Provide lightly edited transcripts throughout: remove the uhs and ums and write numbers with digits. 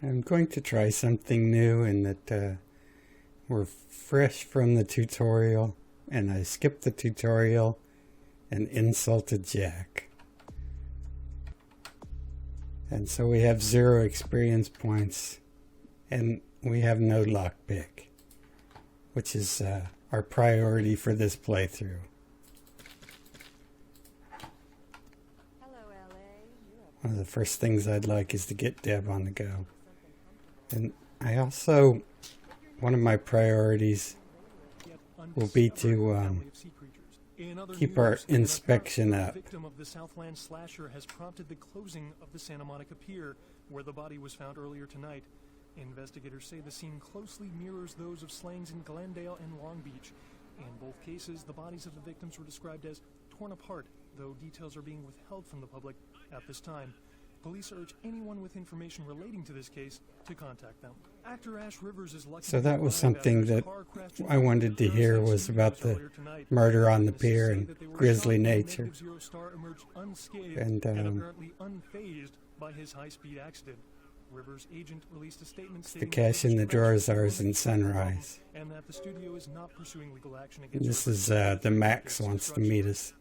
I'm going to try something new in that we're fresh from the tutorial, and I skipped the tutorial and insulted Jack. And so we have 0 experience points, and we have no lockpick, which is our priority for this playthrough. One of the first things I'd like is to get Deb on the go. And I also, one of my priorities will be to keep our inspection up. The victim of the Southland slasher has prompted the closing of the Santa Monica Pier, where the body was found earlier tonight. Investigators say the scene closely mirrors those of slayings in Glendale and Long Beach. In both cases, the bodies of the victims were described as torn apart, though details are being withheld from the public at this time. Police urge anyone with information relating to this case to contact them. Actor Ash Rivers is lucky. So that was something that I wanted to hear, was about the murder on the pier and grisly nature. And apparently unfazed by his high-speed accident. Rivers' agent released a statement the cash in the drawers ours in Sunrise. And that the studio is not pursuing legal action against. And this is the Max wants to meet us.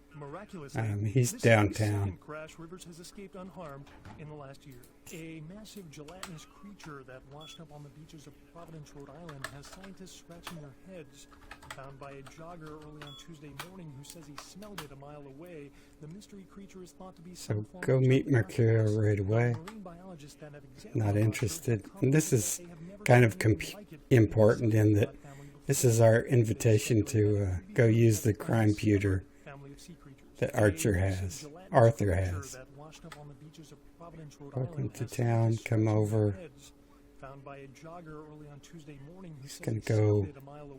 He's downtown. Crash, Rivers has escaped unharmed in the last year. A massive gelatinous creature that washed up on the beaches of Providence, Rhode Island, has scientists scratching their heads. Found by a jogger early on Tuesday morning who says he smelled it a mile away, the mystery creature is thought to be some form go meet Mercurial right away. Not interested. And this is kind of important in that this is our invitation to go use the crime pewter that Arthur has. Welcome to town, come over. He's going to go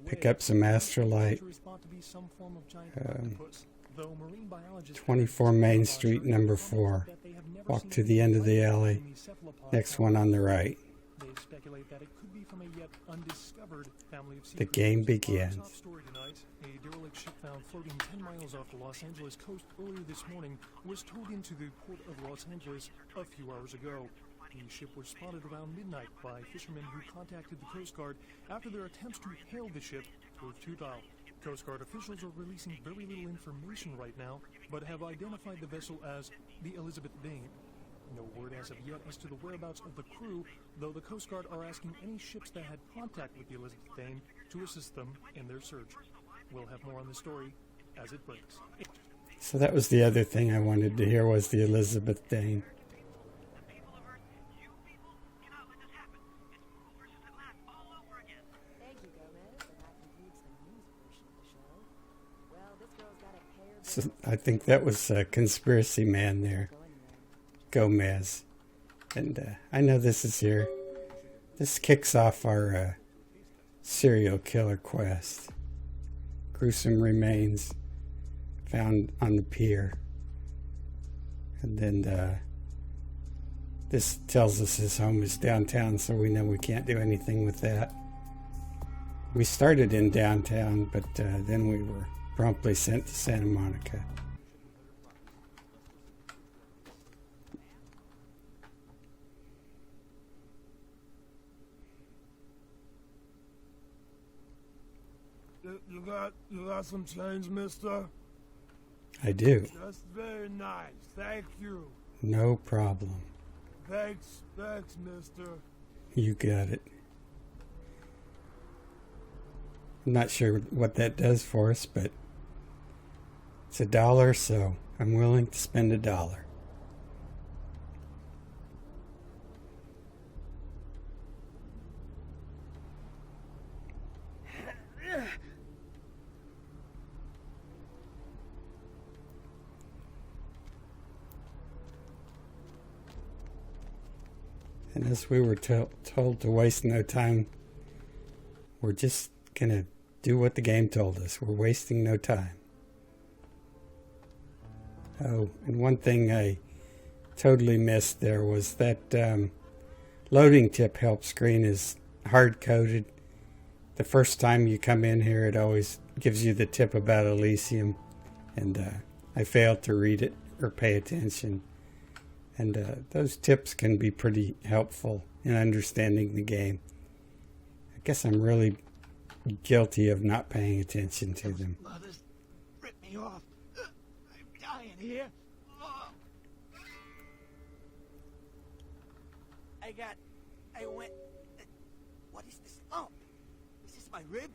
pick up some astrolite. 24 Main Street, number 4. Walk to the end of the alley. Next one on the right. The game begins. A derelict ship found floating 10 miles off the Los Angeles coast earlier this morning was towed into the port of Los Angeles a few hours ago. The ship was spotted around midnight by fishermen who contacted the Coast Guard after their attempts to hail the ship proved futile. Coast Guard officials are releasing very little information right now, but have identified the vessel as the Elizabeth Dane. No word as of yet as to the whereabouts of the crew, though the Coast Guard are asking any ships that had contact with the Elizabeth Dane to assist them in their search. We'll have more on the story as it breaks. So that was the other thing I wanted to hear, was the Elizabeth Dane. So I think that was a conspiracy man there, Gomez. And I know this is here. This kicks off our serial killer quest. Gruesome remains found on the pier. And then this tells us his home is downtown, so we know we can't do anything with that. We started in downtown, but then we were promptly sent to Santa Monica. You got some change, mister? I do. That's very nice. Thank you. No problem. Thanks, mister. You got it. I'm not sure what that does for us, but it's $1, so I'm willing to spend $1. And as we were told to waste no time, we're just going to do what the game told us. We're wasting no time. Oh, and one thing I totally missed there was that loading tip help screen is hard-coded. The first time you come in here, it always gives you the tip about Elysium, and I failed to read it or pay attention. And those tips can be pretty helpful in understanding the game. I guess I'm really guilty of not paying attention to them. Mothers ripped me off. I'm dying here. What is this lump? Is this my rib?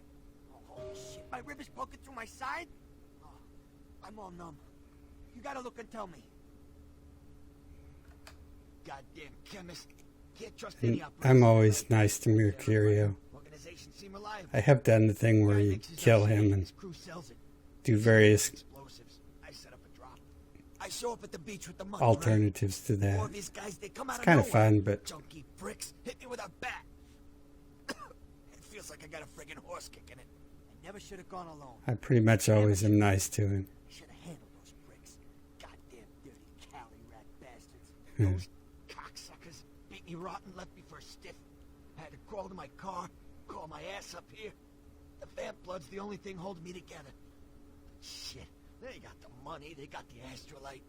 Oh, holy shit, my rib is poking through my side? Oh, I'm all numb. You gotta look and tell me. Goddamn chemist. Can't trust any operator. I'm always nice to Mercurio. Organization seem reliable. I have done the thing where you kill him and do various explosives. I set up a drop. I show up at the beach with the money, alternatives to that. Four of these guys, they come out It's kind of nowhere. fun, but Junky bricks hit me with a bat. It feels like I got a friggin' horse kicking it. I never should have gone alone. I pretty much always am nice to him. I should have handled those bricks. Goddamn dirty Cali rat bastards. Hmm. Those cocksuckers beat me rotten, left me for a stiff. I had to crawl to my car, crawl my ass up here. The vamp blood's the only thing holding me together. Shit, they got the money, they got the astrolite.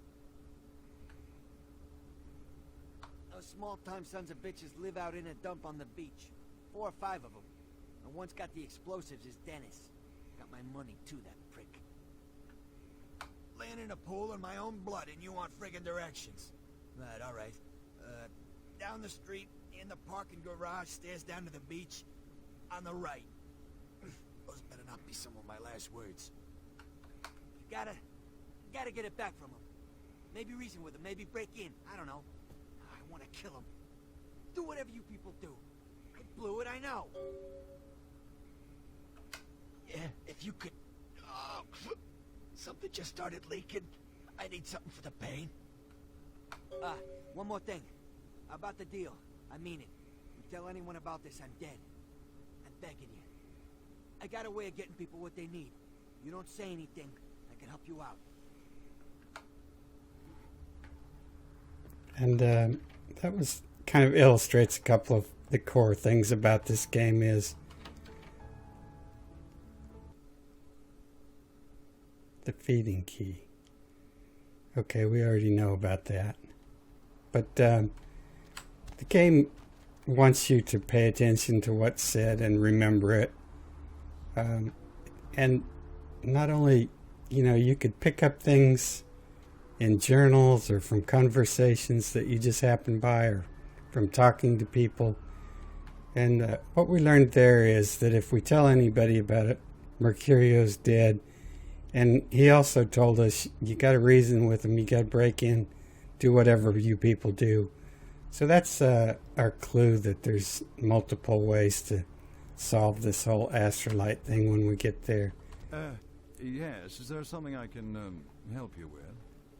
Those small-time sons of bitches live out in a dump on the beach. 4 or 5 of them. And one's got the explosives is Dennis. Got my money too, that prick. Laying in a pool in my own blood and you want friggin' directions. Right, alright. Down the street, in the parking garage, stairs down to the beach. On the right. Those better not be some of my last words. You gotta get it back from him. Maybe reason with him, maybe break in. I don't know. I want to kill him. Do whatever you people do. I blew it, I know. Yeah, if you could... Oh, something just started leaking. I need something for the pain. One more thing. About the deal. I mean it. You tell anyone about this, I'm dead. I'm begging you. I got a way of getting people what they need. You don't say anything, I can help you out. And that was kind of illustrates a couple of the core things about this game is the feeding key. Okay, we already know about that. But the game wants you to pay attention to what's said and remember it. And not only, you could pick up things in journals or from conversations that you just happen by or from talking to people. And what we learned there is that if we tell anybody about it, Mercurio's dead. And he also told us you got to reason with him, you got to break in, do whatever you people do. So that's our clue that there's multiple ways to solve this whole astrolite thing when we get there. Yes, is there something I can help you with?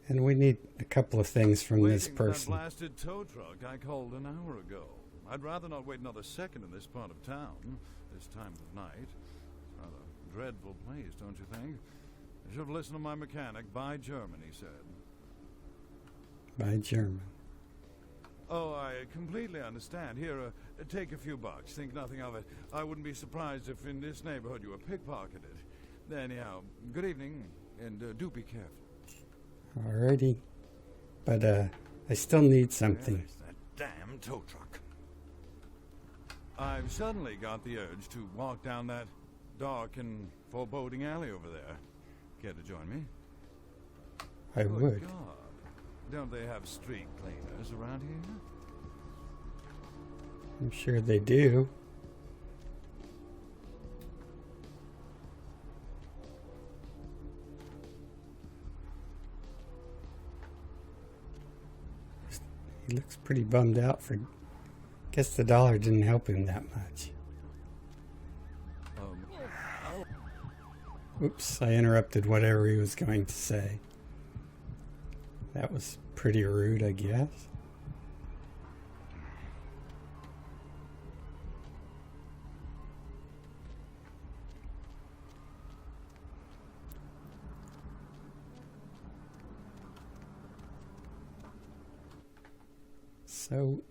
And we need a couple of things from this Waiting person. For that blasted tow truck I called an hour ago. I'd rather not wait another second in this part of town, this time of night. It's rather a dreadful place, don't you think? I should have listened to my mechanic. By German, he said. By German. Oh, I completely understand. Here, take a few bucks. Think nothing of it. I wouldn't be surprised if in this neighborhood you were pickpocketed. Anyhow, good evening, and do be careful. Alrighty. But I still need something. There's that damn tow truck. I've suddenly got the urge to walk down that dark and foreboding alley over there. Care to join me? I Good would. God. Don't they have street cleaners around here? I'm sure they do. He looks pretty bummed out for... Guess the dollar didn't help him that much. Oops, I interrupted whatever he was going to say. That was pretty rude, I guess. So,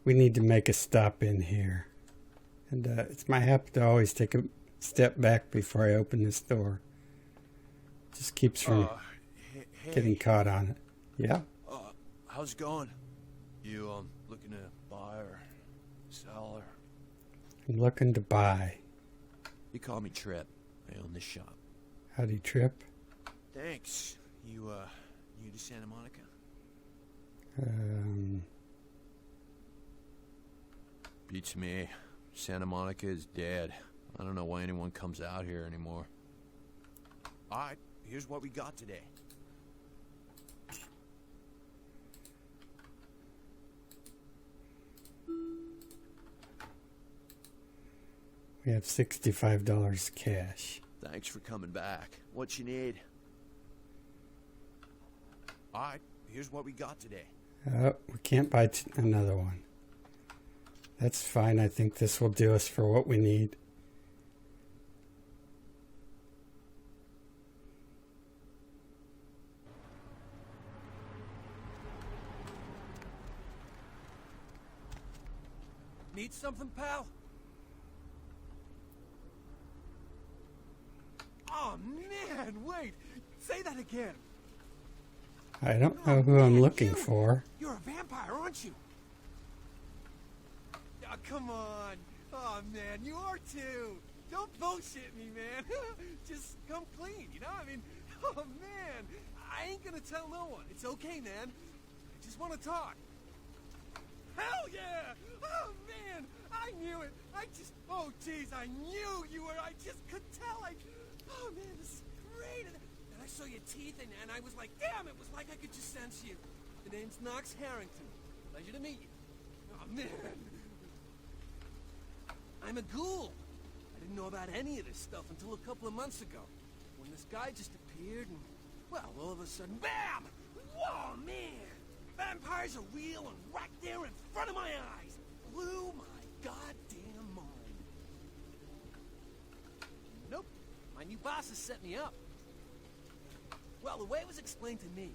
we need to make a stop in here. And it's my habit to always take a step back before I open this door. Just keeps from getting caught on it. Yeah? how's it going? You, looking to buy or sell or... I'm looking to buy. You call me Trip. I own this shop. Howdy, Trip. Thanks. You, new to Santa Monica? Beats me. Santa Monica is dead. I don't know why anyone comes out here anymore. Alright, here's what we got today. We have $65 cash. Thanks for coming back. What you need? Alright, here's what we got today. Oh, we can't buy another one. That's fine. I think this will do us for what we need. Need something, pal? Oh, man, wait. Say that again. I don't know who I'm looking for. You're a vampire, aren't you? Oh, come on. Oh, man, you are too. Don't bullshit me, man. Just come clean, you know? I mean, oh, man. I ain't gonna tell no one. It's okay, man. I just want to talk. Hell yeah! Oh, man, I knew it. Oh, jeez, I knew you were. I just could tell. Oh, man, this is great. And I saw your teeth, and I was like, damn, it was like I could just sense you. The name's Knox Harrington. Pleasure to meet you. Oh, man. I'm a ghoul. I didn't know about any of this stuff until a couple of months ago, when this guy just appeared and, well, all of a sudden, bam! Whoa, man! Vampires are real and right there in front of my eyes. Blew my goddamn mind. Nope. My new boss has set me up. Well, the way it was explained to me,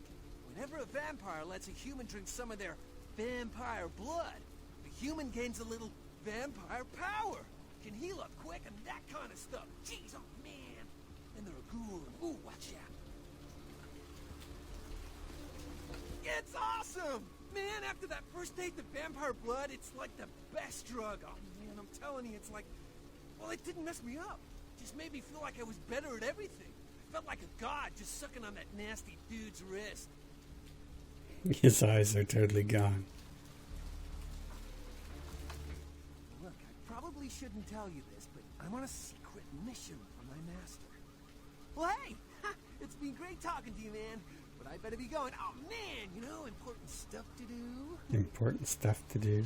whenever a vampire lets a human drink some of their vampire blood, the human gains a little vampire power. Can heal up quick and that kind of stuff. Jeez, oh man. And they're a ghoul and ooh, watch out. It's awesome! Man, after that first date, the vampire blood, it's like the best drug. Oh man, I'm telling you, it's like, well, it didn't mess me up. It just made me feel like I was better at everything. I felt like a god just sucking on that nasty dude's wrist. His eyes are totally gone. Look, I probably shouldn't tell you this, but I'm on a secret mission from my master. Well, hey! It's been great talking to you, man. But I better be going. Oh, man, you know, important stuff to do. Important stuff to do.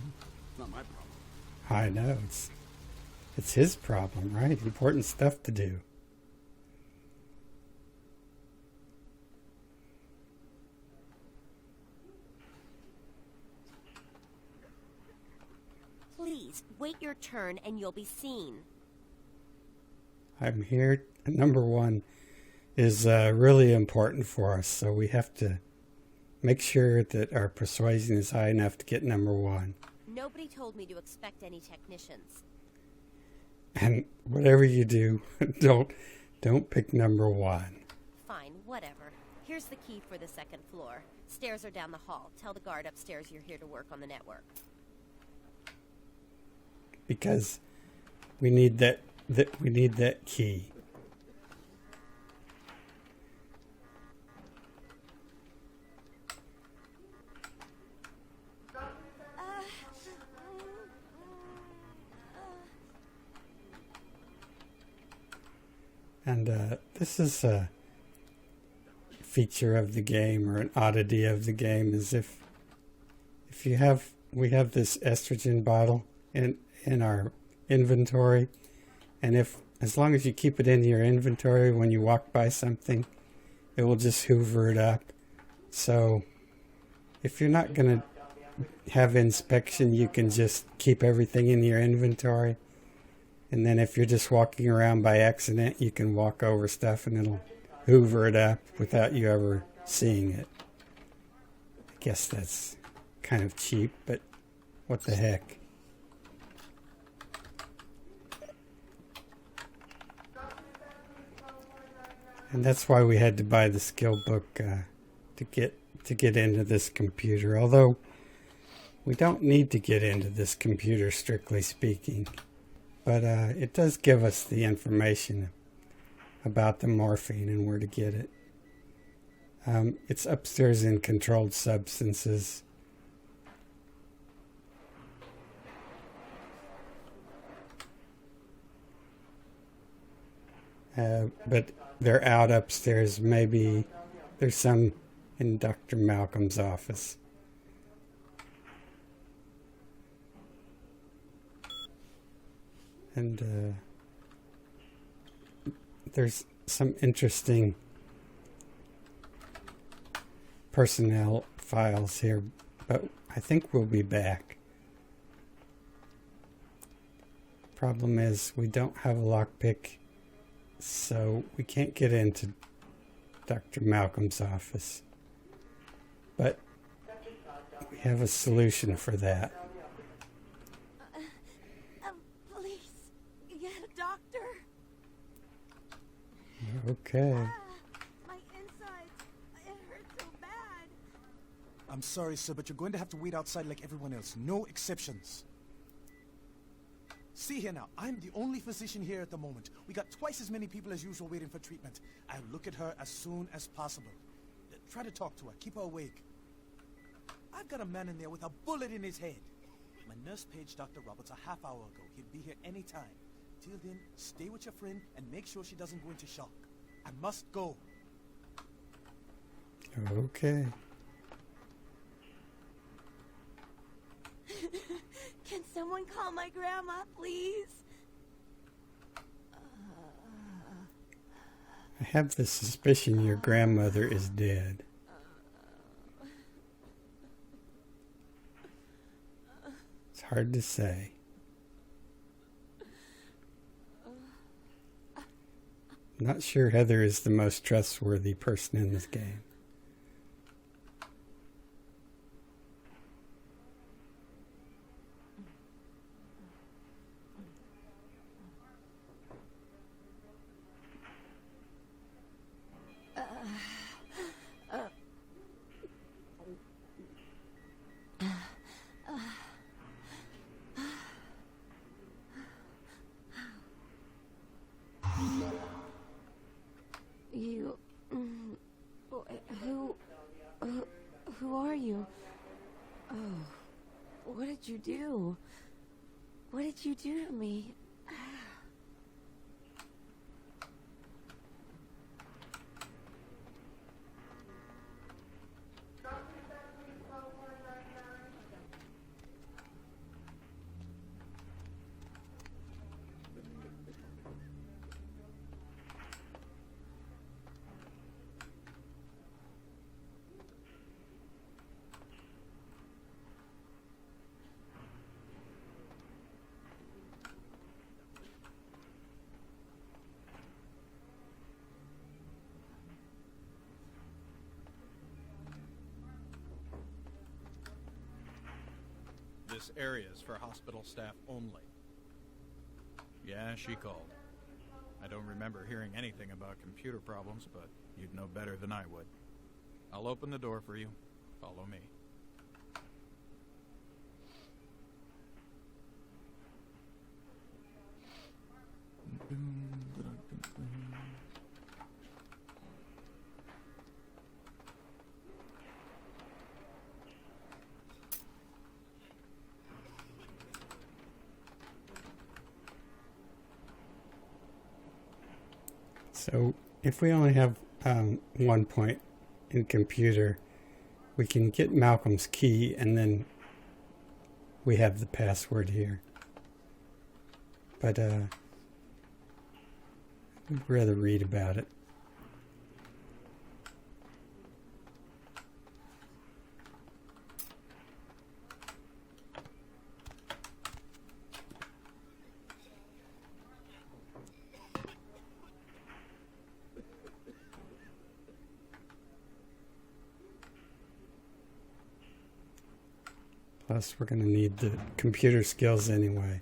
Not my problem. I know. It's his problem, right? Important stuff to do. Please, wait your turn and you'll be seen. I'm here. Number one is really important for us, so we have to make sure that our persuasion is high enough to get number one. Nobody told me to expect any technicians. And whatever you do, don't pick number one. Fine, whatever. Here's the key for the second floor. Stairs are down the hall. Tell the guard upstairs you're here to work on the network. Because we need that key. And this is a feature of the game, or an oddity of the game, is if we have this estrogen bottle in our inventory, and as long as you keep it in your inventory, when you walk by something, it will just hoover it up. So if you're not going to have inspection, you can just keep everything in your inventory. And then if you're just walking around by accident, you can walk over stuff and it'll hoover it up without you ever seeing it. I guess that's kind of cheap, but what the heck. And that's why we had to buy the skill book to to get into this computer, although we don't need to get into this computer, strictly speaking. But it does give us the information about the morphine and where to get it. It's upstairs in controlled substances. But they're out upstairs. Maybe there's some in Dr. Malcolm's office. And there's some interesting personnel files here, but I think we'll be back. Problem is, we don't have a lockpick, so we can't get into Dr. Malcolm's office. But we have a solution for that. Please, get a doctor. Okay. My insides, it hurts so bad. I'm sorry, sir, but you're going to have to wait outside like everyone else. No exceptions. See here now, I'm the only physician here at the moment. We got twice as many people as usual waiting for treatment. I'll look at her as soon as possible. Try to talk to her, keep her awake. I've got a man in there with a bullet in his head. My nurse paged Dr. Roberts a half hour ago. He'll be here any time. Till then, stay with your friend and make sure she doesn't go into shock. I must go. Okay. Can someone call my grandma, please? I have the suspicion your grandmother is dead. It's hard to say. I'm not sure Heather is the most trustworthy person in this game. Who are you? Oh, what did you do? What did you do to me? This area is for hospital staff only. Yeah, she called. I don't remember hearing anything about computer problems, but you'd know better than I would. I'll open the door for you. Follow me. So if we only have 1 point in computer, we can get Malcolm's key and then we have the password here. But I'd rather read about it. Plus, we're going to need the computer skills anyway.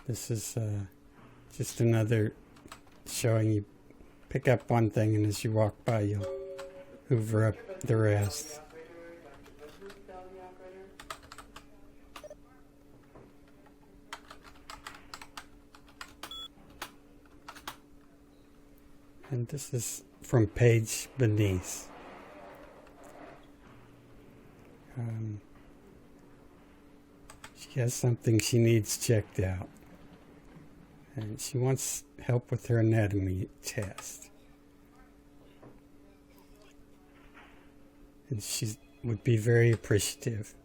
This is just another showing you pick up one thing, and as you walk by, you'll hoover up the rest. And this is from Paige Beneath. She has something she needs checked out. And she wants help with her anatomy test. And she would be very appreciative.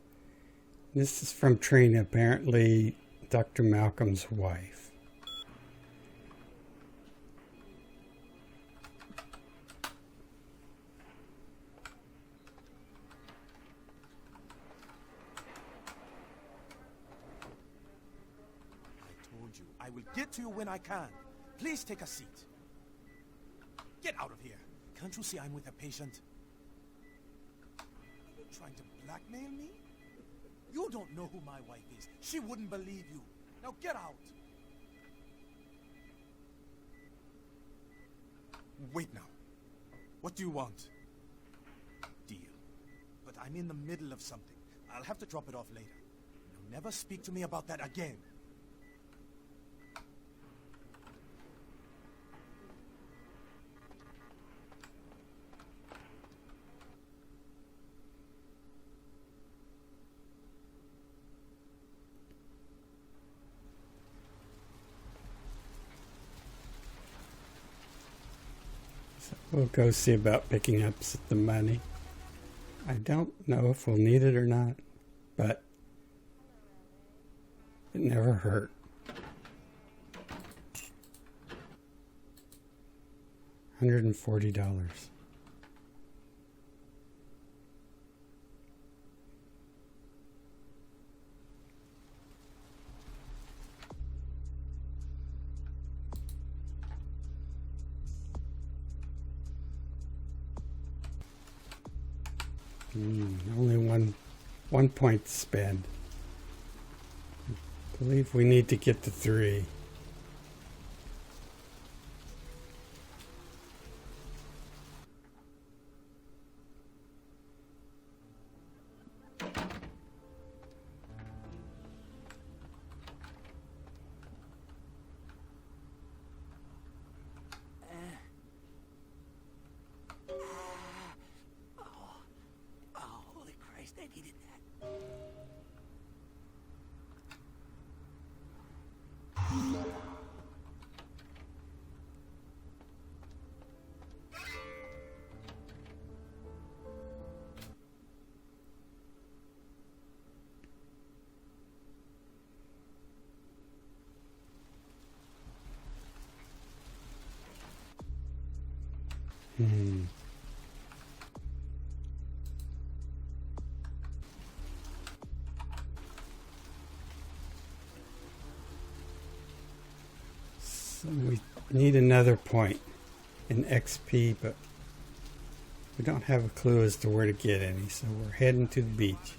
This is from Trina, apparently Dr. Malcolm's wife. I will get to you when I can. Please take a seat. Get out of here. Can't you see I'm with a patient? You're trying to blackmail me? You don't know who my wife is. She wouldn't believe you. Now get out. Wait now. What do you want? Deal. But I'm in the middle of something. I'll have to drop it off later. Now never speak to me about that again. We'll go see about picking up the money. I don't know if we'll need it or not, but it never hurt. $140. Only one point to spend. I believe we need to get to 3. I needed that. So we need another point in XP, but we don't have a clue as to where to get any, so we're heading to the beach.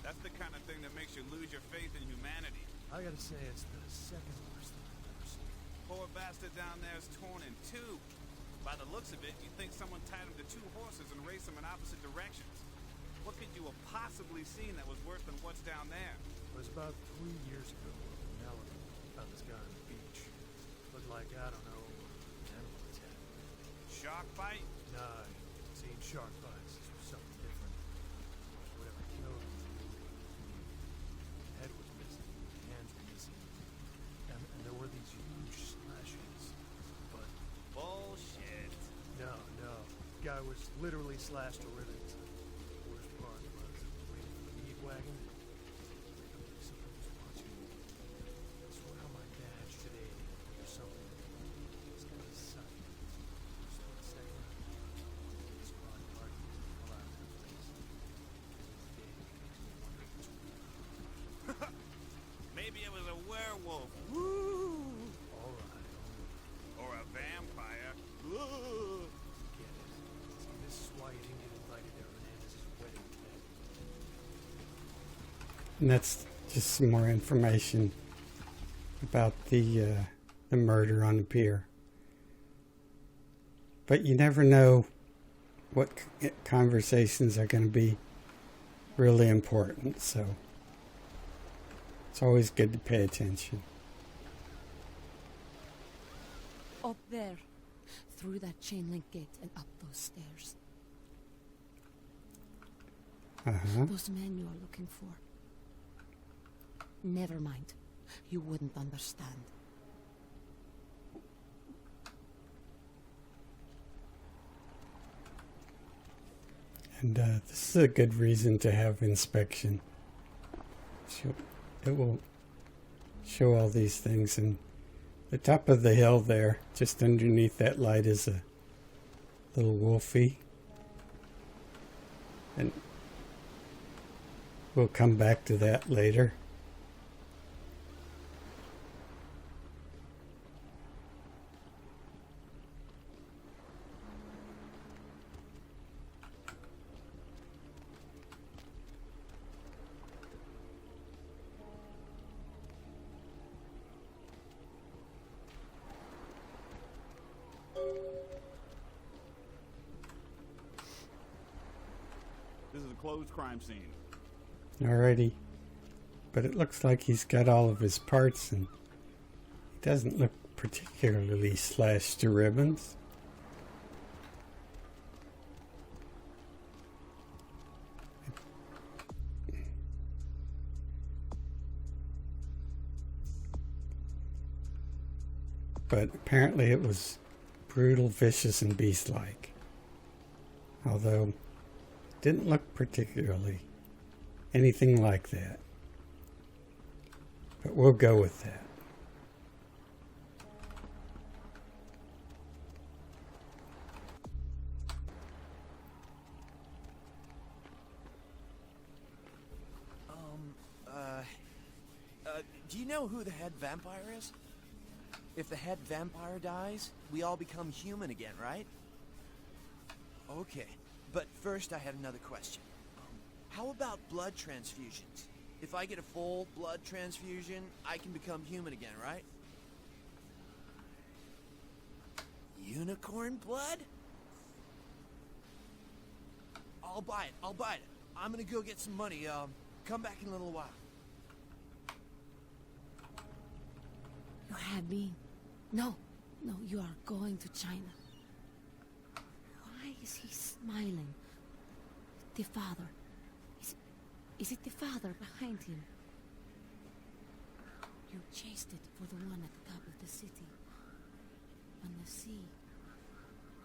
That's the kind of thing that makes you lose your faith in humanity. I gotta say, it's the second worst thing I've ever seen. Poor bastard down there is torn in 2. By the looks of it, you think someone tied him to 2 horses and raced them in opposite directions. What could you have possibly seen that was worse than what's down there? It was about 3 years ago. Melanie found this guy on the beach. Looked like, I don't know, animal attack. Shark bite? Nah, I've seen shark bites. This was something different. Whatever killed him. Head was missing. Hands were missing. And there were these huge slashes. But bullshit. No. The guy was literally slashed to ribbons. The worst part was waiting for the meat wagon. Someone was watching me. I swear on my badge today or something. This guy's son. Just 1 second. This squad party didn't pull out of their place. Because it makes me wonder if it's real. Maybe it was a werewolf. Woo! Alright. Or a vampire. Woo! Get it. See, this is why you didn't get invited to Hernandez's wedding. And that's just some more information about the murder on the pier. But you never know what conversations are going to be really important, so it's always good to pay attention. Up there, through that chain link gate and up those stairs. Those men you are looking for. Never mind. You wouldn't understand. And this is a good reason to have inspection. It will show all these things. And the top of the hill there, just underneath that light, is a little wolfie. And we'll come back to that later. This is a closed crime scene. Alrighty. But it looks like he's got all of his parts, and he doesn't look particularly slashed to ribbons. But apparently it was brutal, vicious, and beast-like. Although it didn't look particularly anything like that. But we'll go with that. Do you know who the head vampire is? If the head vampire dies, we all become human again, right? Okay, but first I had another question. How about blood transfusions? If I get a full blood transfusion, I can become human again, right? Unicorn blood? I'll buy it. I'm gonna go get some money. Come back in a little while. You had me. No, you are going to China. Why is he smiling? The father. Is it the father behind him? You chased it for the one at the top of the city. On the sea.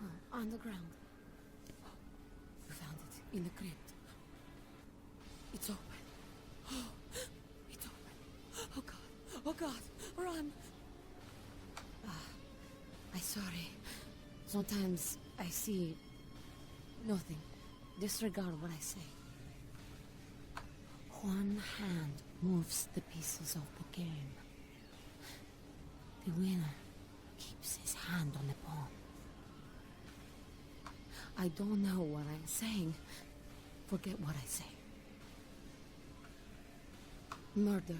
No, on the ground. You found it in the crypt. It's open. It's open. Oh God, run! I'm sorry. Sometimes I see nothing. Disregard what I say. One hand moves the pieces of the game. The winner keeps his hand on the pawn. I don't know what I'm saying. Forget what I say. Murder.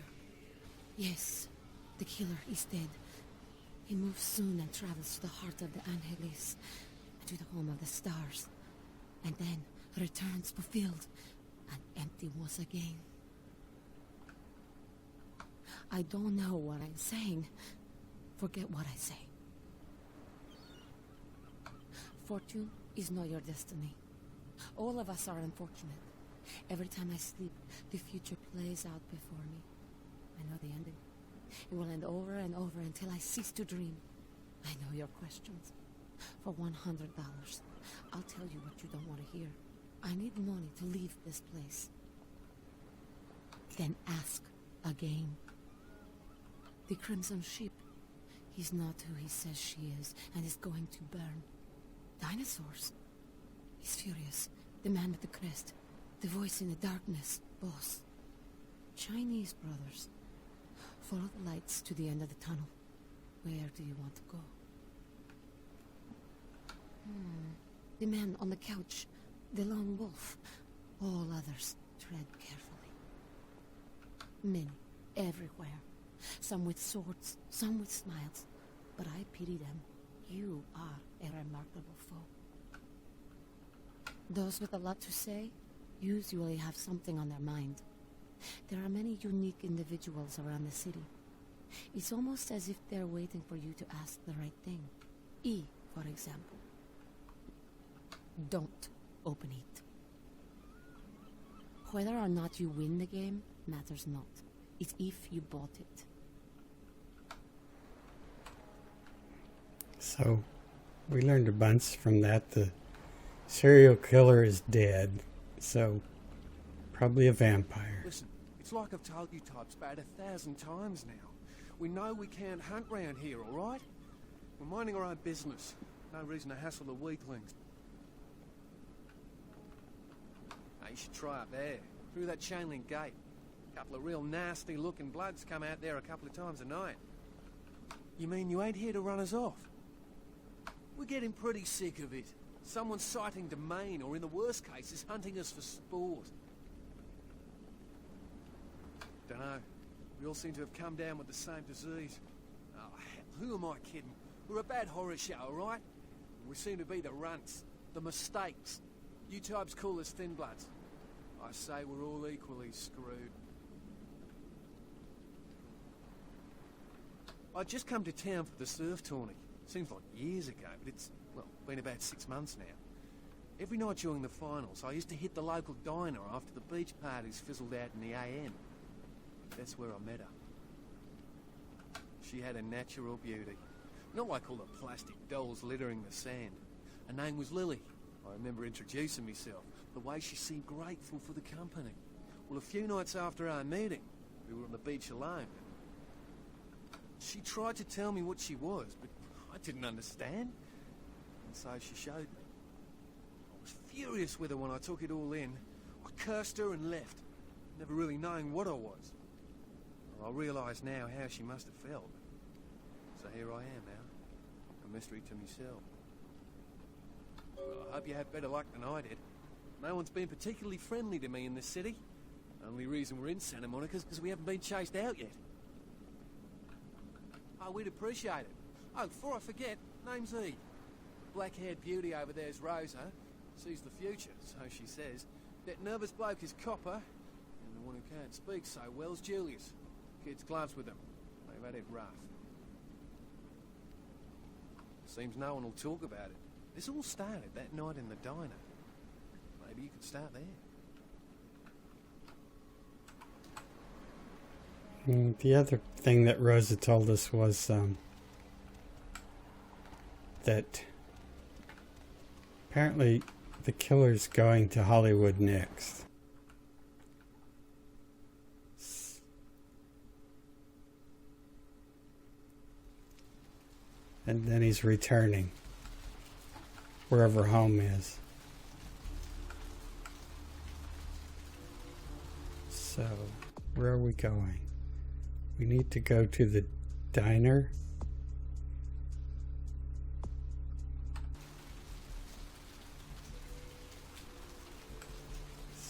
Yes, the killer is dead. He moves soon and travels to the heart of the Angeles, to the home of the stars, and then returns fulfilled and empty once again. I don't know what I'm saying. Forget what I say. Fortune is not your destiny. All of us are unfortunate. Every time I sleep, the future plays out before me. I know the ending. It will end over and over until I cease to dream. I know your questions. For $100, I'll tell you what you don't want to hear. I need money to leave this place. Then ask again. The Crimson Ship. He's not who he says she is, and is going to burn. Dinosaurs. He's furious. The man with the crest. The voice in the darkness. Boss. Chinese brothers. Follow the lights to the end of the tunnel. Where do you want to go? The man on the couch. The lone wolf. All others tread carefully. Many, everywhere. Some with swords, some with smiles. But I pity them. You are a remarkable foe. Those with a lot to say usually have something on their mind. There are many unique individuals around the city. It's almost as if they're waiting for you to ask the right thing. E, for example. Don't open it. Whether or not you win the game matters not. It's if you bought it. So, we learned a bunch from that. The serial killer is dead, so probably a vampire. Listen, it's like I've told you types about 1,000 times now. We know we can't hunt round here, all right? We're minding our own business. No reason to hassle the weaklings. Now, you should try up there, through that chain link gate. A couple of real nasty-looking bloods come out there a couple of times a night. You mean you ain't here to run us off? We're getting pretty sick of it. Someone's sighting domain, or in the worst cases, hunting us for sport. Dunno. We all seem to have come down with the same disease. Oh, hell, who am I kidding? We're a bad horror show, alright? We seem to be the runts, the mistakes. You types call us thin bloods. I say we're all equally screwed. I'd just come to town for the surf tourney. Seems like years ago, but it's, well, been about 6 months now. Every night during the finals, I used to hit the local diner after the beach parties fizzled out in the AM. That's where I met her. She had a natural beauty. Not like all the plastic dolls littering the sand. Her name was Lily. I remember introducing myself. The way she seemed grateful for the company. Well, a few nights after our meeting, we were on the beach alone. She tried to tell me what she was, but I didn't understand. And so she showed me. I was furious with her when I took it all in. I cursed her and left, never really knowing what I was. I realise now how she must have felt. So here I am now, a mystery to myself. Well, I hope you had better luck than I did. No one's been particularly friendly to me in this city. Only reason we're in Santa Monica is because we haven't been chased out yet. Oh, we'd appreciate it. Oh, before I forget, name's E. Black-haired beauty over there's Rosa. Sees the future, so she says. That nervous bloke is Copper, and the one who can't speak so well's Julius. Kids gloves with them. They've had it rough. Seems no one will talk about it. This all started that night in the diner. Maybe you could start there. The other thing that Rosa told us was that apparently the killer's going to Hollywood next. And then he's returning wherever home is. So, where are we going? We need to go to the diner.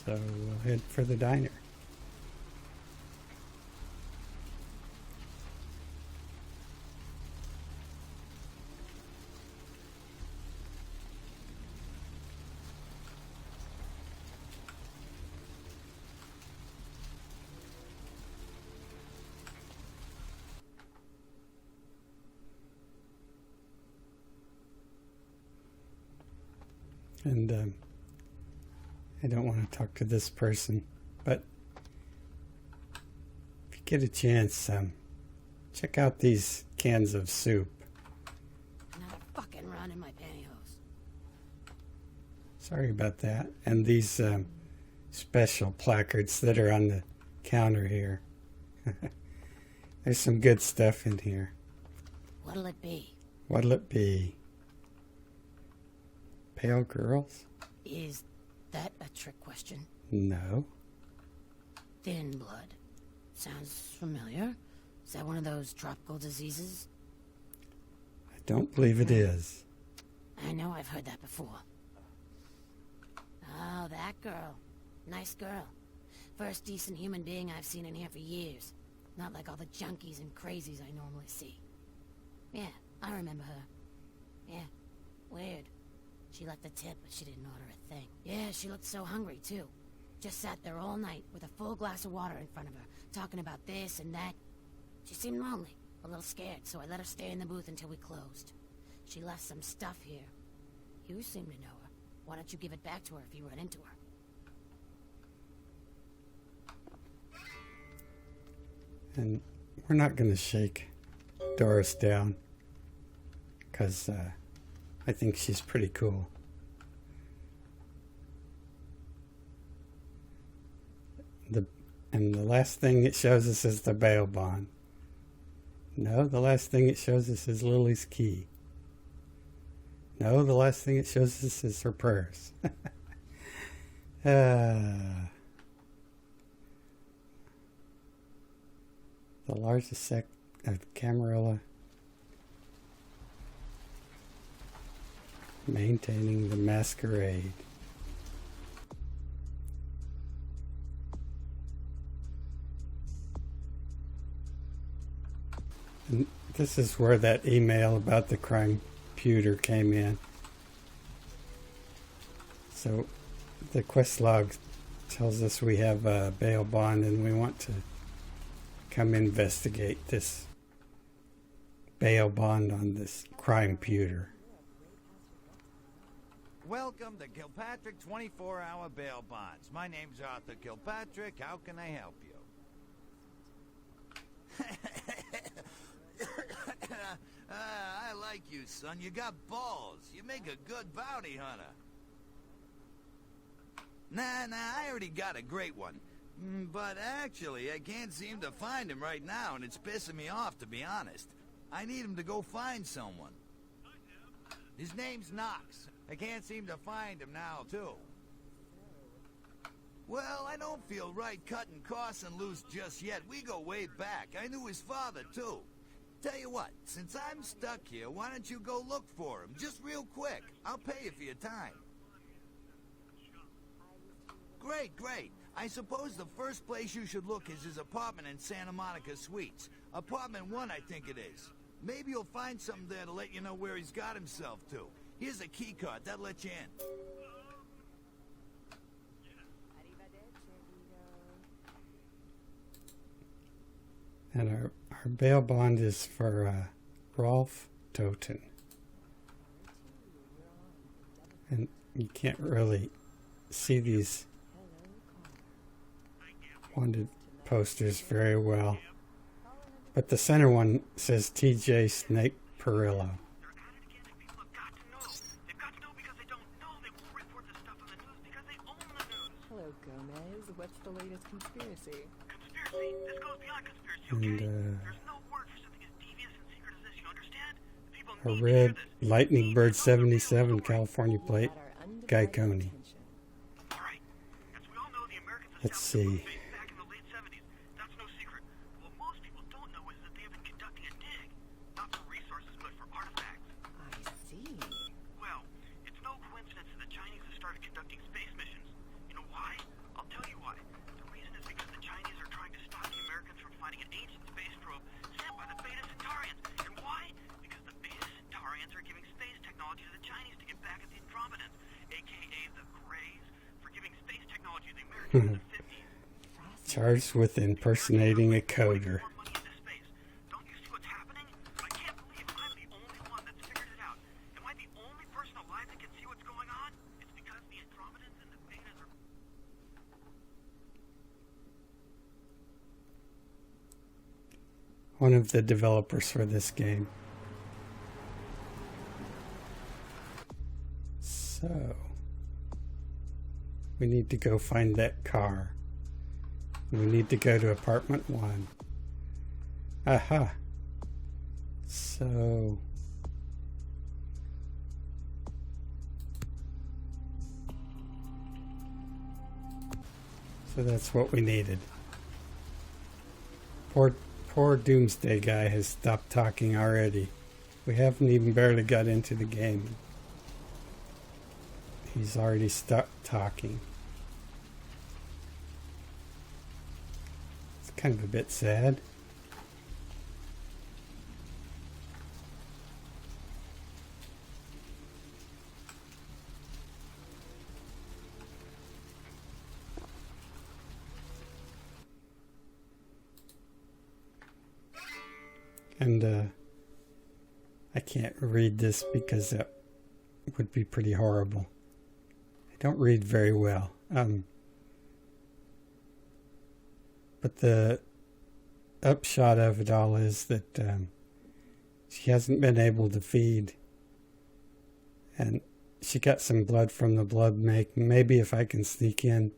So we'll head for the diner. And I don't want to talk to this person, but if you get a chance, check out these cans of soup. Not a fucking run in my pantyhose. Sorry about that. And these special placards that are on the counter here. There's some good stuff in here. What'll it be? What'll it be? Pale girls? Is that a trick question? No. Thin blood. Sounds familiar. Is that one of those tropical diseases? I don't believe it is. I know I've heard that before. Oh, that girl. Nice girl. First decent human being I've seen in here for years. Not like all the junkies and crazies I normally see. Yeah, I remember her. Yeah, weird. She left a tip, but she didn't order a thing. Yeah, she looked so hungry, too. Just sat there all night with a full glass of water in front of her, talking about this and that. She seemed lonely, a little scared, so I let her stay in the booth until we closed. She left some stuff here. You seem to know her. Why don't you give it back to her if you run into her? And we're not going to shake Doris down, because I think she's pretty cool. And the last thing it shows us is the bail bond. No, the last thing it shows us is Lily's key. No, the last thing it shows us is her prayers. The largest sect of Camarilla. Maintaining the masquerade. And this is where that email about the crime computer came in. So the quest log tells us we have a bail bond and we want to come investigate this bail bond on this crime computer. Welcome to Kilpatrick 24-hour bail bonds. My name's Arthur Kilpatrick. How can I help you? I like you, son. You got balls. You make a good bounty hunter. Nah, I already got a great one. But actually, I can't seem to find him right now, and it's pissing me off, to be honest. I need him to go find someone. His name's Knox. I can't seem to find him now, too. Well, I don't feel right cutting Carson loose just yet. We go way back. I knew his father, too. Tell you what, since I'm stuck here, why don't you go look for him? Just real quick. I'll pay you for your time. Great. I suppose the first place you should look is his apartment in Santa Monica Suites. Apartment 1, I think it is. Maybe you'll find something there to let you know where he's got himself to. Here's a key card. That'll let you in. And our bail bond is for Rolf Toten. And you can't really see these wanted posters very well. But the center one says TJ Snake Perillo. Hello, Gomez. What's the latest conspiracy? This goes beyond conspiracy, And There's no word for something as devious and secret as this, you understand? People a red Lightning Bird 77 California plate, Guy Coney. Let's see. Back in the late 70s, that's no secret. What most people don't know is that they have been conducting a dig. Not for resources, but for artifacts. I see. Well, it's no coincidence that the Chinese have started conducting space missions. You know why? I'll tell you why. The reason is because the Chinese are trying to stop the Americans from finding an ancient space probe sent by the Beta Centaurians. And why? Because the Beta Centaurians are giving space technology to the Chinese to get back at the Andromedans, a.k.a. the Greys, for giving space technology to the Americans in the 50s. Charged with impersonating a coder. Don't you see what's happening? I can't believe I'm the only one that's figured it out. Am I the only person alive that can see what's going on? It's because the Andromedans and the Betas are... One of the developers for this game. So we need to go find that car. We need to go to apartment 1. Aha. So that's what we needed. Poor Doomsday guy has stopped talking already. We haven't even barely got into the game. He's already stopped talking. kind of a bit sad. And I can't read this because that would be pretty horrible. I don't read very well. But the upshot of it all is that she hasn't been able to feed. And she got some blood from the blood bank. Maybe if I can sneak in,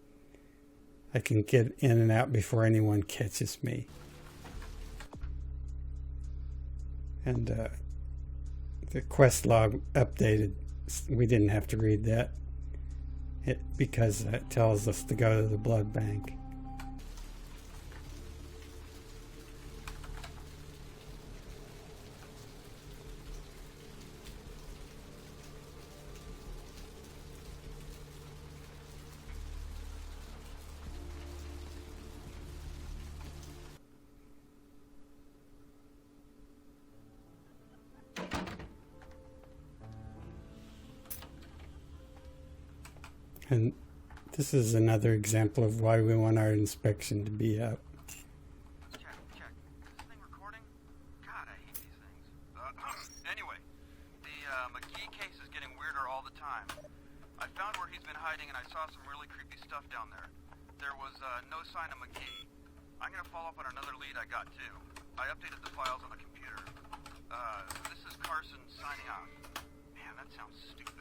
I can get in and out before anyone catches me. And the quest log updated. We didn't have to read that because it tells us to go to the blood bank. And this is another example of why we want our inspection to be up. Check. Is this thing recording? God, I hate these things. Anyway, the McGee case is getting weirder all the time. I found where he's been hiding and I saw some really creepy stuff down there. There was no sign of McGee. I'm gonna follow up on another lead I got too. I updated the files on the computer. This is Carson signing off. Man, that sounds stupid.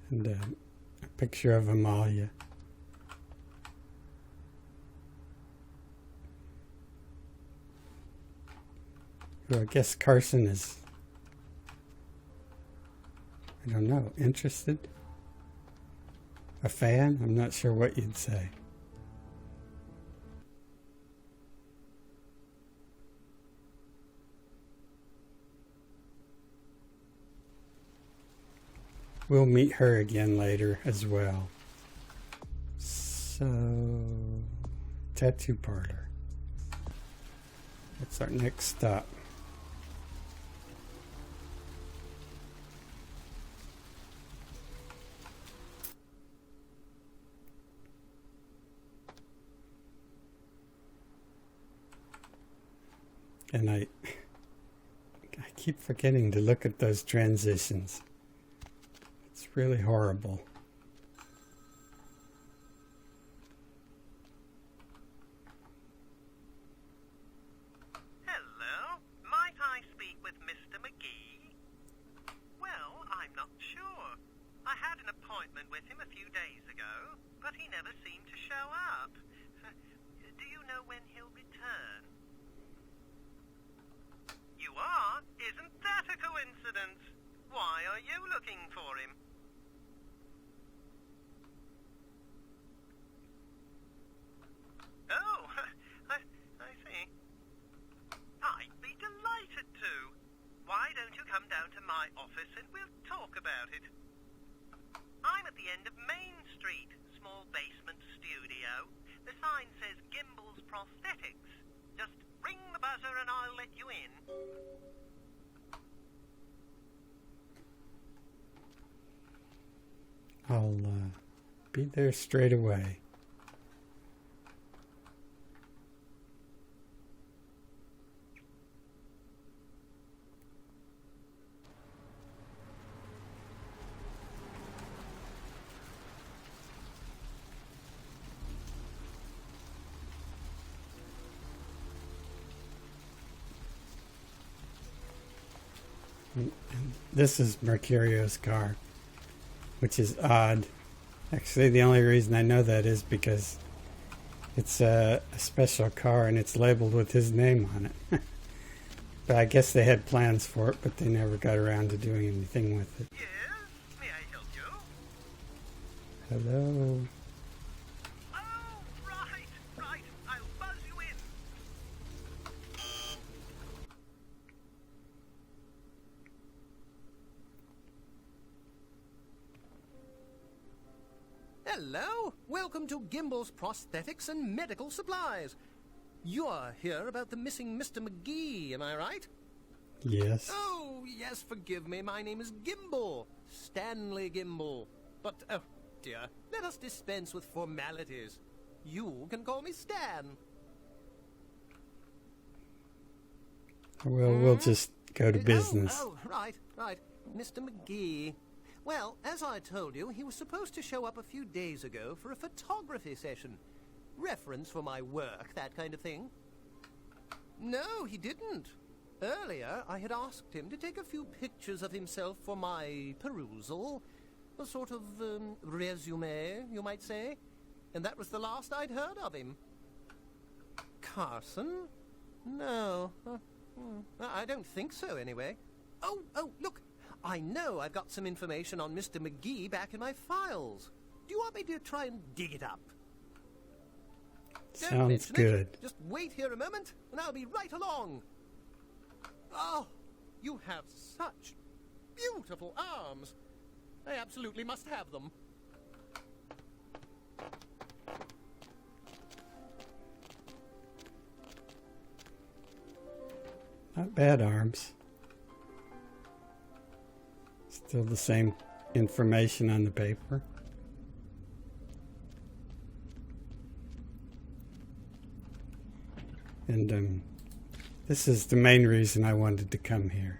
And a picture of Amalia. Who I guess Carson is, I don't know, interested? A fan? I'm not sure what you'd say. We'll meet her again later as well. So, tattoo parlor. That's our next stop. And I keep forgetting to look at those transitions. It's really horrible. Hello? Might I speak with Mr. McGee? Well, I'm not sure. I had an appointment with him a few days ago, but he never seemed to show up. Do you know when he'll return? You are? Isn't that a coincidence? Why are you looking for him? Oh, I see. I'd be delighted to. Why don't you come down to my office and we'll talk about it? I'm at the end of Main Street, small basement studio. The sign says Gimbel's Prosthetics. Just ring the buzzer and I'll let you in. I'll be there straight away. And this is Mercurio's car, which is odd. Actually, the only reason I know that is because it's a special car and it's labeled with his name on it. But I guess they had plans for it, but they never got around to doing anything with it. Yes? May I help you? Hello. Oh, right. I'll buzz you in. Hello! Welcome to Gimble's Prosthetics and Medical Supplies. You're here about the missing Mr. McGee, am I right? Yes. Oh, yes, forgive me. My name is Gimble. Stanley Gimble. But, oh, dear, let us dispense with formalities. You can call me Stan. Well, we'll just go to business. Oh, right. Mr. McGee. Well, as I told you, he was supposed to show up a few days ago for a photography session. Reference for my work, that kind of thing. No, he didn't. Earlier, I had asked him to take a few pictures of himself for my perusal. A sort of resume, you might say. And that was the last I'd heard of him. Carson? No. I don't think so, anyway. Oh, look. I know I've got some information on Mr. McGee back in my files. Do you want me to try and dig it up? Sounds good. Just wait here a moment, and I'll be right along. Oh, you have such beautiful arms. I absolutely must have them. Not bad arms. Still the same information on the paper. And this is the main reason I wanted to come here.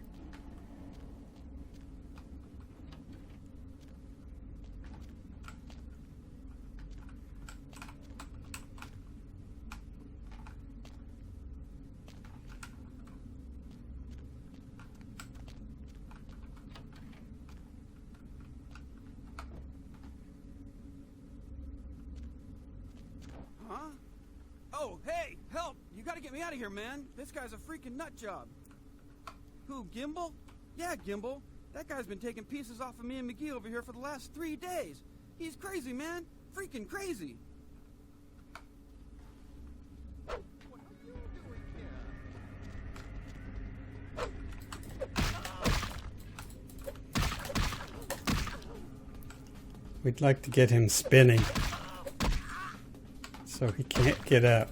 Huh? Oh, hey, help! You gotta get me out of here, man. This guy's a freaking nut job. Who, Gimble? Yeah, Gimble. That guy's been taking pieces off of me and McGee over here for the last 3 days. He's crazy, man. Freaking crazy. We'd like to get him spinning so he can't get up.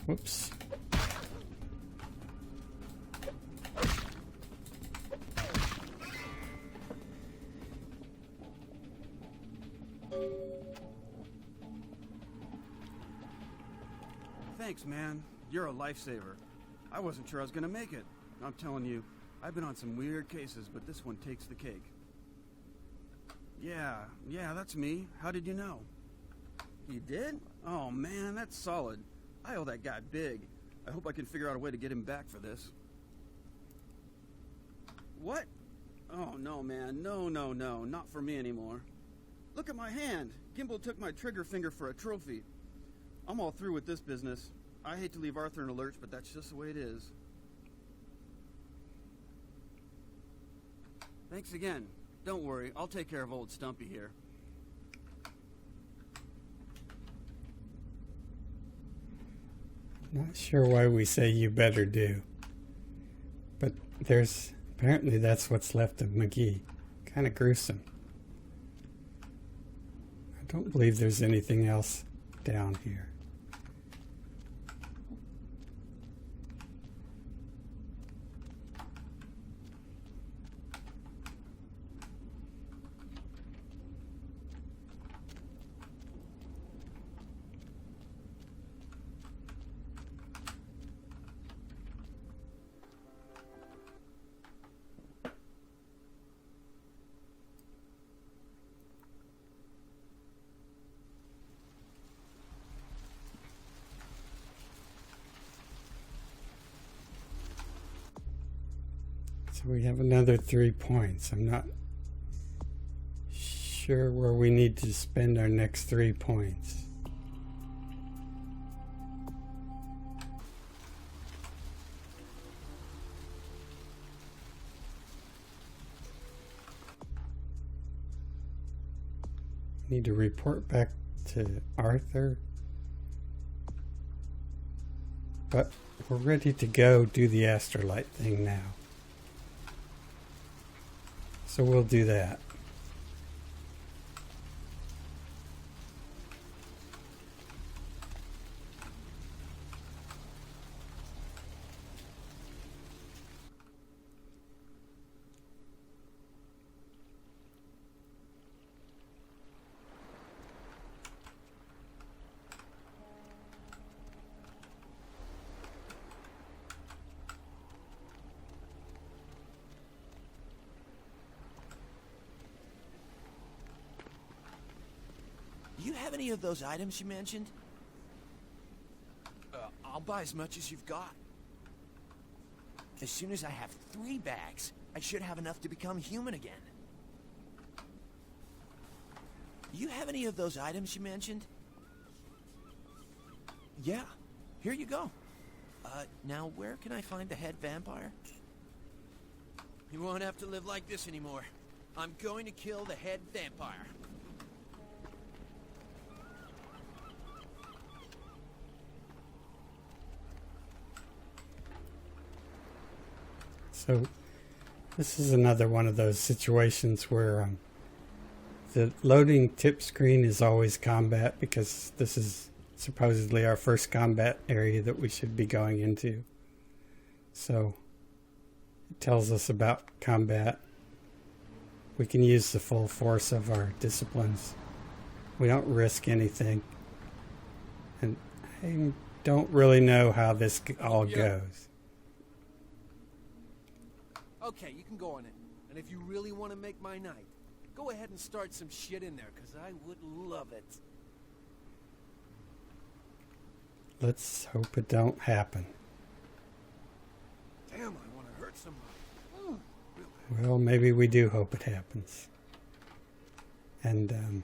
Whoops. Thanks, man. You're a lifesaver. I wasn't sure I was gonna make it. I'm telling you, I've been on some weird cases, but this one takes the cake. Yeah, that's me. How did you know? You did? Oh, man, that's solid. I owe that guy big. I hope I can figure out a way to get him back for this. What? Oh, no, man. No, not for me anymore. Look at my hand. Gimble took my trigger finger for a trophy. I'm all through with this business. I hate to leave Arthur in a lurch, but that's just the way it is. Thanks again. Don't worry, I'll take care of old Stumpy here. Not sure why we say you better do. But apparently that's what's left of McGee. Kind of gruesome. I don't believe there's anything else down here. So we have another 3 points. I'm not sure where we need to spend our next 3 points. Need to report back to Arthur. But we're ready to go do the astrolite thing now. So we'll do that. You have any of those items you mentioned? I'll buy as much as you've got. As soon as I have 3 bags, I should have enough to become human again. You have any of those items you mentioned? Yeah, here you go. Now where can I find the head vampire? You won't have to live like this anymore. I'm going to kill the head vampire. So this is another one of those situations where the loading tip screen is always combat, because this is supposedly our first combat area that we should be going into. So it tells us about combat. We can use the full force of our disciplines. We don't risk anything. And I don't really know how this all goes. Okay, you can go on it. And if you really want to make my night, go ahead and start some shit in there, because I would love it. Let's hope it don't happen. Damn, I want to hurt somebody. Well, maybe we do hope it happens. And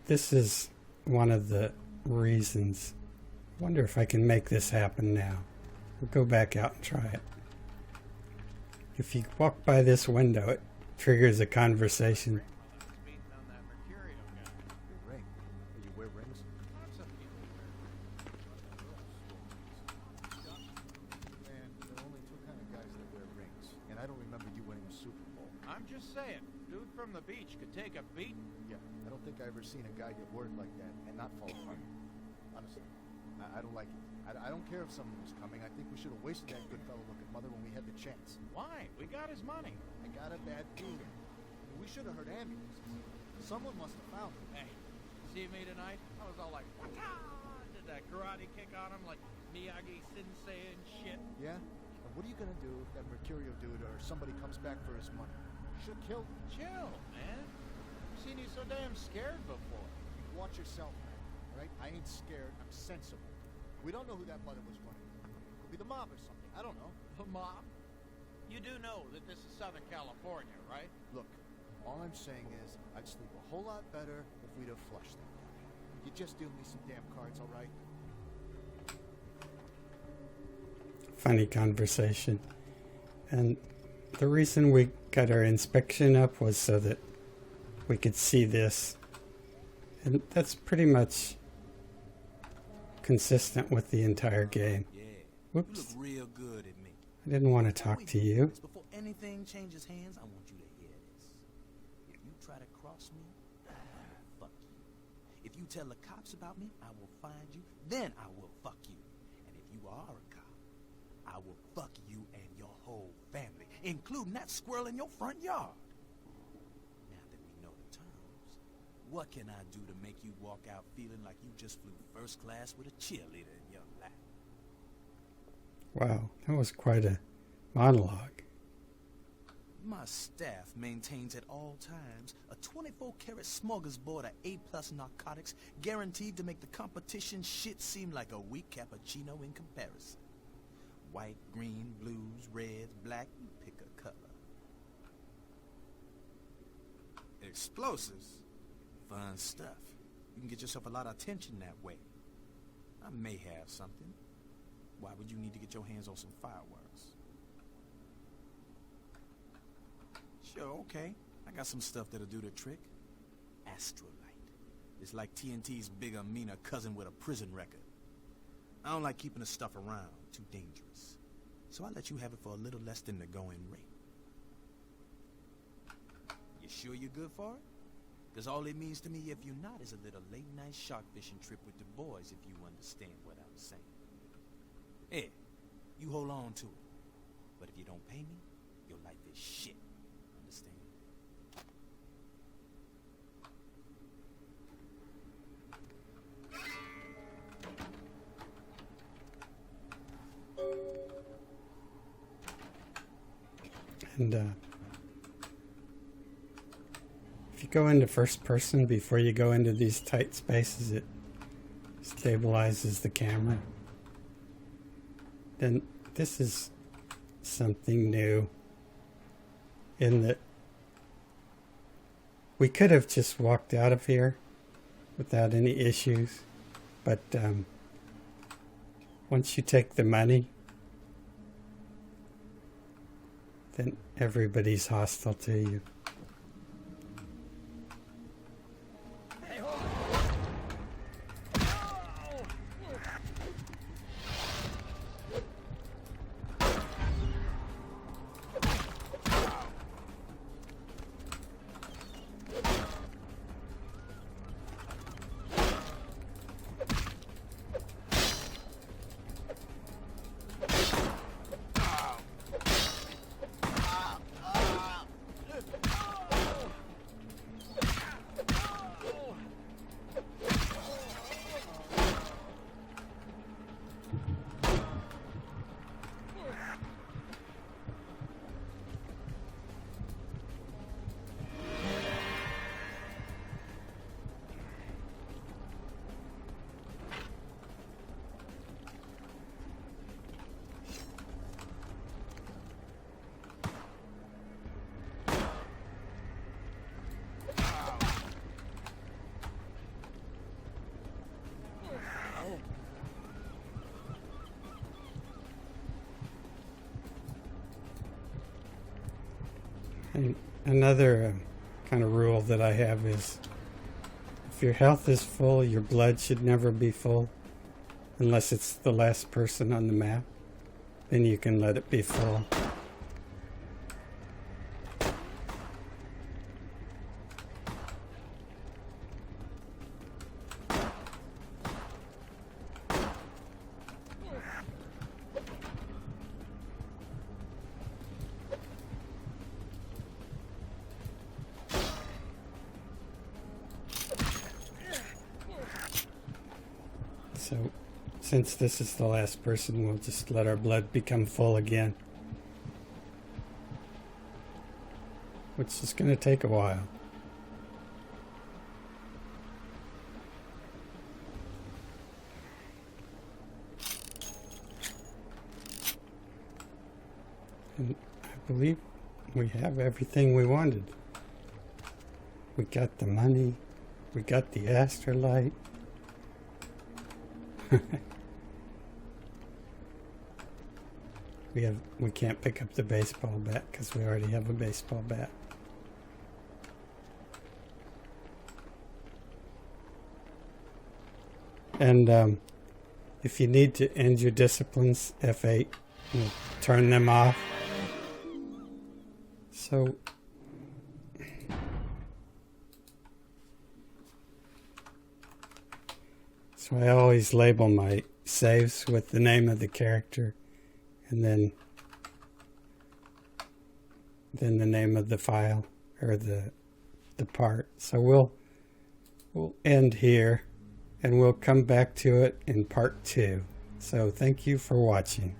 this is one of the reasons. I wonder if I can make this happen now. We'll go back out and try it. If you walk by this window, it triggers a conversation. I'm just saying, dude from the beach could take a beating. Yeah, I don't think I ever seen a guy get worded like that and not fall apart. Honestly, I don't like it. I don't care if someone was coming. I think we should have wasted that good fellow-looking mother when we had the chance. Why? We got his money. I got a bad feeling. We should have heard ambulances. Someone must have found him. Hey, see me tonight? I was all like, waka! Did that karate kick on him like Miyagi Sensei and shit. Yeah? And what are you gonna do if that Mercurio dude or somebody comes back for his money? Should kill him. Chill, man. I've seen you so damn scared before. Watch yourself, man. All right? I ain't scared. I'm sensible. We don't know who that mother was running. Could be the mob or something. I don't know. The mob? You do know that this is Southern California, right? Look, all I'm saying is I'd sleep a whole lot better if we'd have flushed that guy. You just deal me some damn cards, all right? Funny conversation. And the reason we got our inspection up was so that we could see this. And that's pretty much consistent with the entire game. Yeah. Whoops. You look real good at me. I didn't want to talk to you. Before anything changes hands, I want you to hear this. If you try to cross me, I will fuck you. If you tell the cops about me, I will find you. Then I will fuck you. And if you are a cop, I will fuck you and your whole family, including that squirrel in your front yard. Now that we know the terms, what can I do to make you walk out feeling like you just flew first class with a cheerleader in your lap? Wow, that was quite a monologue. My staff maintains at all times a 24-karat smorgasbord of A-plus narcotics guaranteed to make the competition shit seem like a weak cappuccino in comparison. White, green, blues, reds, black, you pick a color. Explosives? Fun stuff. You can get yourself a lot of attention that way. I may have something. Why would you need to get your hands on some fireworks? Sure, okay. I got some stuff that'll do the trick. Astrolite. It's like TNT's bigger, meaner cousin with a prison record. I don't like keeping the stuff around. Too dangerous. So I let you have it for a little less than the going rate. You sure you're good for it? Because all it means to me, if you're not, is a little late-night shark fishing trip with the boys, if you understand what I'm saying. Hey, you hold on to it. But if you don't pay me, your life is shit. Understand? And if you go into first person before you go into these tight spaces, it stabilizes the camera. Then this is something new in that we could have just walked out of here without any issues, but once you take the money, then everybody's hostile to you. And another kind of rule that I have is if your health is full, your blood should never be full unless it's the last person on the map. Then you can let it be full. So, since this is the last person, we'll just let our blood become full again. Which is going to take a while. And I believe we have everything we wanted. We got the money. We got the astrolight. We can't pick up the baseball bat because we already have a baseball bat. And if you need to end your disciplines, F8 will turn them off. So I always label my saves with the name of the character and then the name of the file or the part. So we'll end here and we'll come back to it in part 2. So thank you for watching.